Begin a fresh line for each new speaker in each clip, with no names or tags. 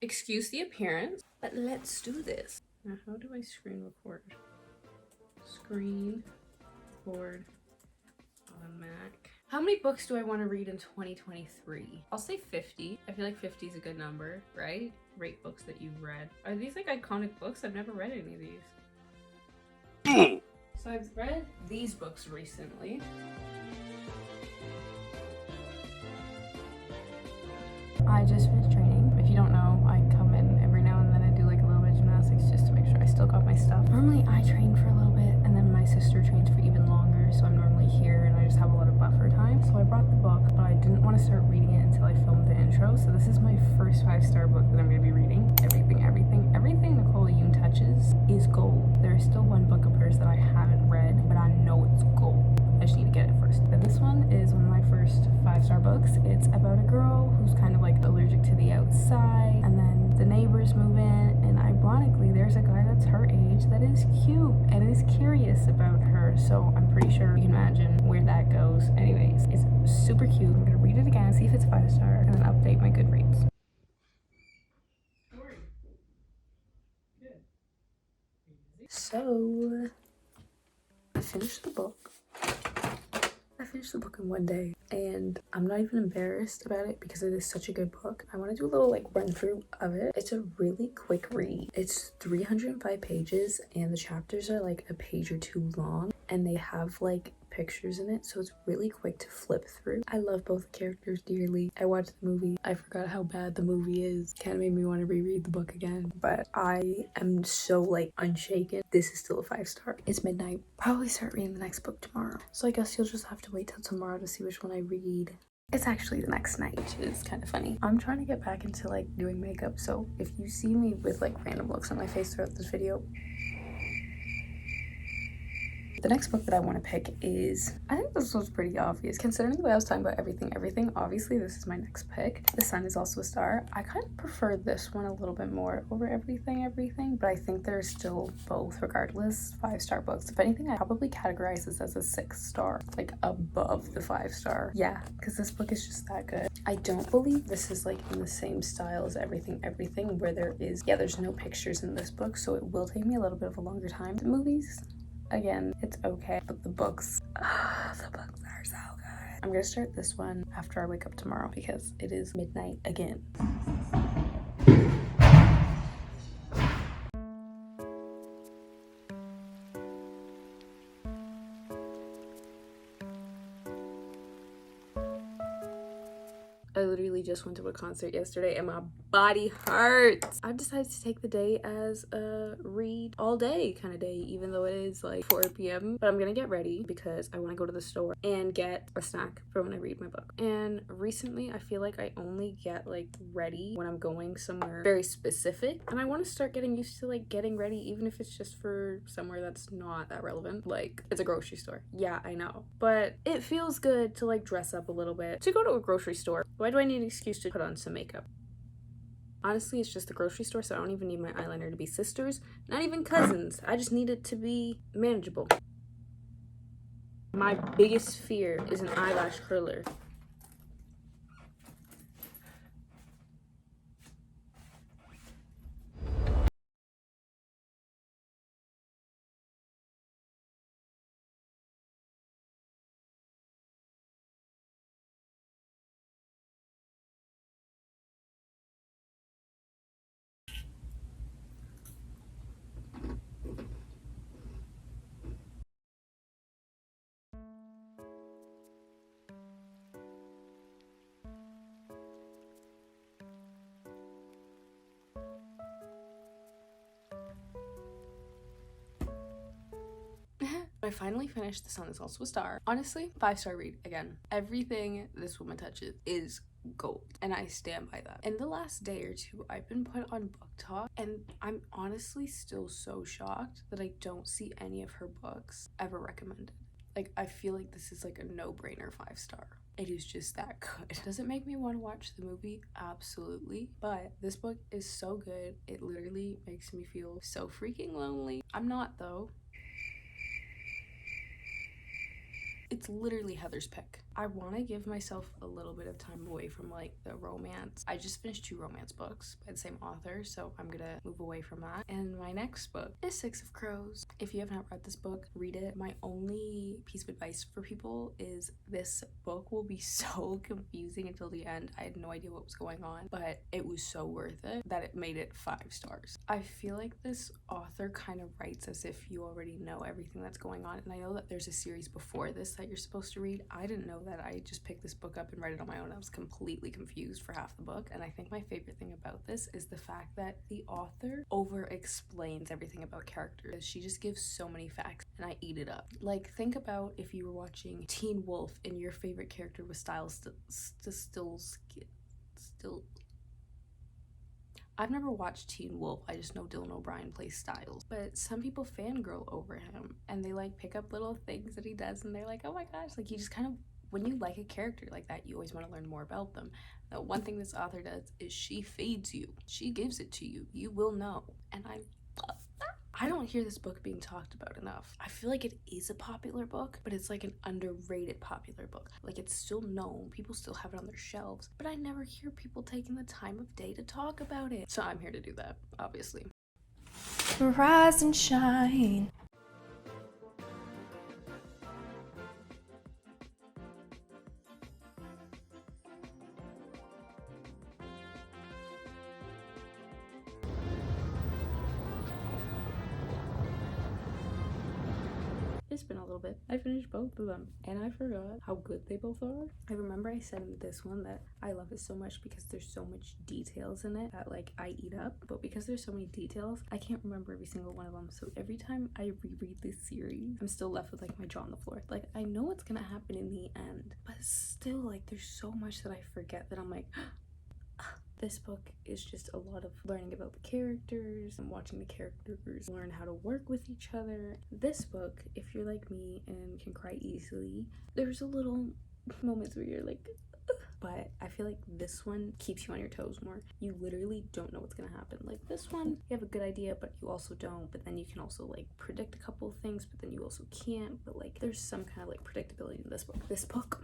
Excuse the appearance, but let's do this. Now, how do I screen record? Screen record on Mac. How many books do I want to read in 2023? I'll say 50. I feel like 50 is a good number, right? Rate books that you've read. Are these like iconic books? I've never read any of these. So I've read these books recently. I just finished training. If you don't know, I come in every now and then and do like a little bit of gymnastics just to make sure I still got my stuff. Normally I train for a little bit and then my sister trains for even longer, so I'm normally here and I just have a lot of buffer time. So I brought the book, but I didn't want to start reading it until I filmed the intro. So this is my first 5-star book that I'm going to be reading. Everything Nicola Yoon touches is gold. There is still one book of hers that I haven't read, but I know it's gold. I just need to get it first. But this one is one of my first 5-star books. It's about a girl who's kind of like allergic to the outside, and then the neighbors move in, and ironically there's a guy that's her age that is cute and is curious about her, so I'm pretty sure you can imagine where that goes. Anyways, it's super cute. I'm gonna read it again, see if it's 5-star, and then update my Goodreads. So I finished the book. I finished the book in one day, and I'm not even embarrassed about it because it is such a good book. I want to do a little like run through of it. It's a really quick read. It's 305 pages and the chapters are like a page or two long, and they have like pictures in it, so it's really quick to flip through. I love both characters dearly. I watched the movie. I forgot how bad the movie is. Kind of made me want to reread the book again, but I am so like unshaken. This is still a 5-star. It's midnight. Probably start reading the next book tomorrow, so I guess you'll just have to wait till tomorrow to see which one I read. It's actually the next night, which is kind of funny. I'm trying to get back into like doing makeup, so if you see me with like random looks on my face throughout this video, the next book that I want to pick is, I think this was pretty obvious considering the way I was talking about everything. Obviously this is my next pick. The Sun is also a star. I kind of prefer this one a little bit more over everything, but I think they're still both regardless 5-star books. If anything, I probably categorize this as a 6-star, like above the 5-star. Yeah, because this book is just that good. I don't believe this is like in the same style as everything where there's no pictures in this book, so it will take me a little bit of a longer time. The movies, again, it's okay, but the books are so good. I'm gonna start this one after I wake up tomorrow because it is midnight again. I literally just went to a concert yesterday and my body hurts. I've decided to take the day as a read all day kind of day, even though it is like 4 p.m. But I'm gonna get ready because I want to go to the store and get a snack for when I read my book. And recently I feel like I only get like ready when I'm going somewhere very specific, and I want to start getting used to like getting ready, even if it's just for somewhere that's not that relevant. Like it's a grocery store. Yeah, I know, but it feels good to like dress up a little bit to go to a grocery store. Why do I need an excuse to put on some makeup? Honestly, it's just the grocery store, so I don't even need my eyeliner to be sisters, not even cousins. I just need it to be manageable. My biggest fear is an eyelash curler. I finally finished The Sun is Also a Star. Honestly, 5-star read again. Everything this woman touches is gold, and I stand by that. In the last day or two, I've been put on Book Talk, and I'm honestly still so shocked that I don't see any of her books ever recommended. Like, I feel like this is like a no-brainer 5-star. It is just that good. Does it make me want to watch the movie? Absolutely. But this book is so good, it literally makes me feel so freaking lonely. I'm not though. It's literally Heather's pick. I want to give myself a little bit of time away from like the romance. I just finished 2 romance books by the same author, so I'm gonna move away from that. And my next book is 6 of Crows. If you have not read this book, read it. My only piece of advice for people is this book will be so confusing until the end. I had no idea what was going on, but it was so worth it that it made it 5 stars. I feel like this author kind of writes as if you already know everything that's going on, and I know that there's a series before this that you're supposed to read. I didn't know that. I just picked this book up and read it on my own. I was completely confused for half the book, and I think my favorite thing about this is the fact that the author over explains everything about characters. She just gives so many facts and I eat it up. Like, think about if you were watching Teen Wolf and your favorite character was I've never watched Teen Wolf, I just know Dylan O'Brien plays Styles. But some people fangirl over him and they like pick up little things that he does and they're like, oh my gosh, like you just kind of, when you like a character like that, you always want to learn more about them. The one thing this author does is she feeds you. She gives it to you. You will know. And I love that. I don't hear this book being talked about enough. I feel like it is a popular book, but it's like an underrated popular book. Like, it's still known, people still have it on their shelves, but I never hear people taking the time of day to talk about it. So I'm here to do that, obviously.
Rise and shine.
It's been a little bit. I finished both of them and I forgot how good they both are. I remember I said in this one that I love it so much because there's so much details in it that like I eat up, but because there's so many details, I can't remember every single one of them. So every time I reread this series, I'm still left with like my jaw on the floor. Like, I know what's gonna happen in the end, but still, like, there's so much that I forget that I'm like, this book is just a lot of learning about the characters and watching the characters learn how to work with each other. This book, if you're like me and can cry easily, there's a little moments where you're like, ugh. But I feel like this one keeps you on your toes more. You literally don't know what's gonna happen. Like, this one, you have a good idea, but you also don't. But then you can also like predict a couple of things, but then you also can't. But like, there's some kind of like predictability in this book. This book,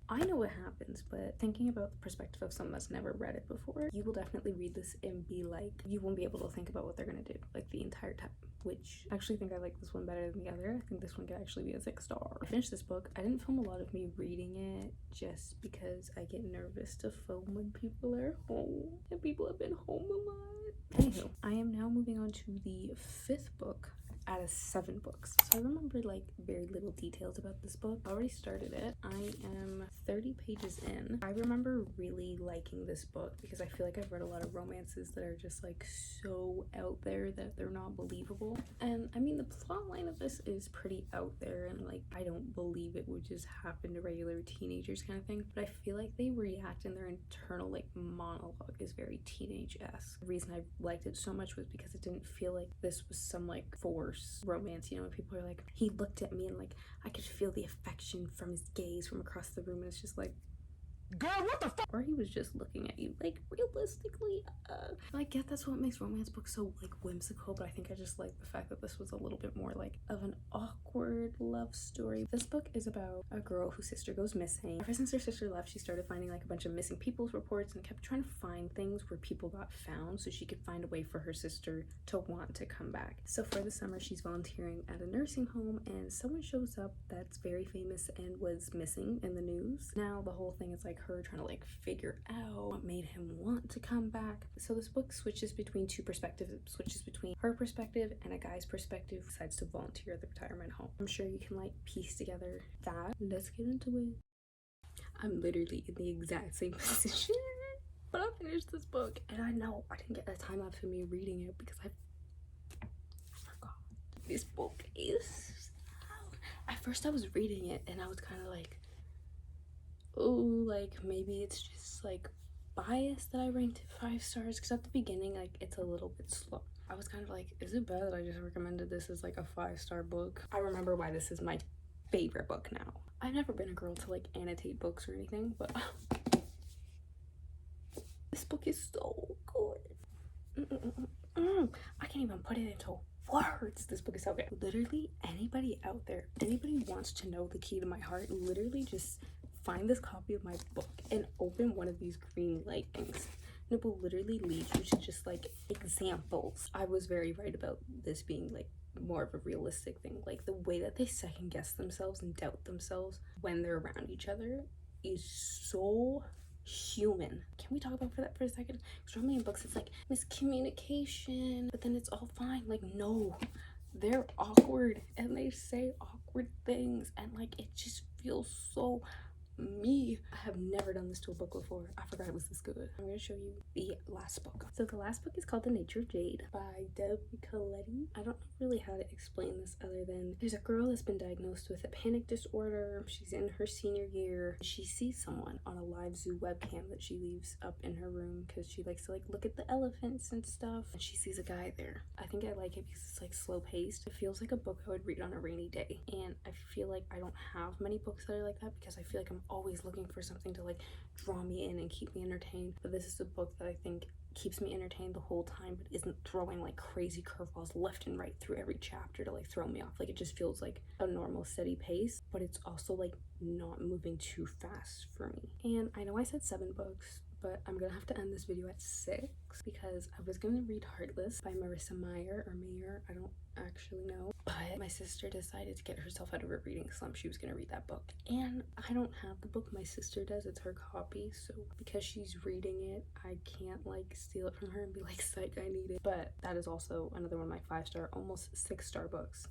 I know what happens, but thinking about the perspective of someone that's never read it before, you will definitely read this and be like, you won't be able to think about what they're gonna do like the entire time, which I actually think I like this one better than the other. I think this one could actually be a 6 star. I finished this book. I didn't film a lot of me reading it just because I get nervous to film when people are home, and people have been home a lot. Anywho, I am now moving on to the 5th book out of 7 books. So I remember like very little details about this book. I already started it. I am 30 pages in. I remember really liking this book because I feel like I've read a lot of romances that are just like so out there that they're not believable. And I mean, the plot line of this is pretty out there and like I don't believe it would just happen to regular teenagers kind of thing, but I feel like they react and their internal like monologue is very teenage-esque. The reason I liked it so much was because it didn't feel like this was some like force romance, you know, when people are like, he looked at me and like I could feel the affection from his gaze from across the room, and it's just like, girl, what the fuck? Or he was just looking at you. Like, realistically, I get that's what makes romance books so like whimsical, but I think I just like the fact that this was a little bit more like of an awkward love story. This book is about a girl whose sister goes missing. Ever since her sister left, she started finding like a bunch of missing people's reports and kept trying to find things where people got found so she could find a way for her sister to want to come back. So for the summer, she's volunteering at a nursing home and someone shows up that's very famous and was missing in the news. Now the whole thing is like her trying to like figure out what made him want to come back. So this book switches between 2 perspectives. It switches between her perspective and a guy's perspective who decides to volunteer at the retirement home. I'm sure you can like piece together that. Let's get into it. I'm literally in the exact same position, but I finished this book and I know I didn't get a time lapse of me reading it because I forgot. This book is, at first I was reading it and I was kind of like, oh, like maybe it's just like biased that I ranked it 5 stars, because at the beginning like it's a little bit slow. I was kind of like, is it bad that I just recommended this as like a 5-star book? I remember why this is my favorite book now. I've never been a girl to like annotate books or anything, but this book is so good. I can't even put it into words. This book is so good. Literally anybody out there, anybody wants to know the key to my heart, literally just find this copy of my book and open one of these green light things. And it will literally lead you to just like examples. I was very right about this being like more of a realistic thing. Like the way that they second guess themselves and doubt themselves when they're around each other is so human. Can we talk about that for a second? Because normally in books it's like miscommunication, but then it's all fine. Like, no, they're awkward and they say awkward things, and like it just feels so me. I have never done this to a book before. I forgot it was this good. I'm gonna show you the last book. So the last book is called The Nature of Jade by Caletti. I don't know really how to explain this other than there's a girl that's been diagnosed with a panic disorder. She's in her senior year. She sees someone on a live zoo webcam that she leaves up in her room because she likes to like look at the elephants and stuff, and she sees a guy there. I think I like it because it's like slow paced. It feels like a book I would read on a rainy day, and I feel like I don't have many books that are like that because I feel like I'm always looking for something to like draw me in and keep me entertained. But this is a book that I think keeps me entertained the whole time, but isn't throwing like crazy curveballs left and right through every chapter to like throw me off. Like it just feels like a normal steady pace, but it's also like not moving too fast for me. And I know I said 7 books, but I'm gonna have to end this video at 6 because I was gonna read Heartless by Marissa Meyer, I don't actually know, but my sister decided to get herself out of a reading slump. She was gonna read that book, and I don't have the book. My sister does. It's her copy, so because she's reading it, I can't like steal it from her and be like, psych, I need it. But that is also another one of my 5-star, almost 6-star books.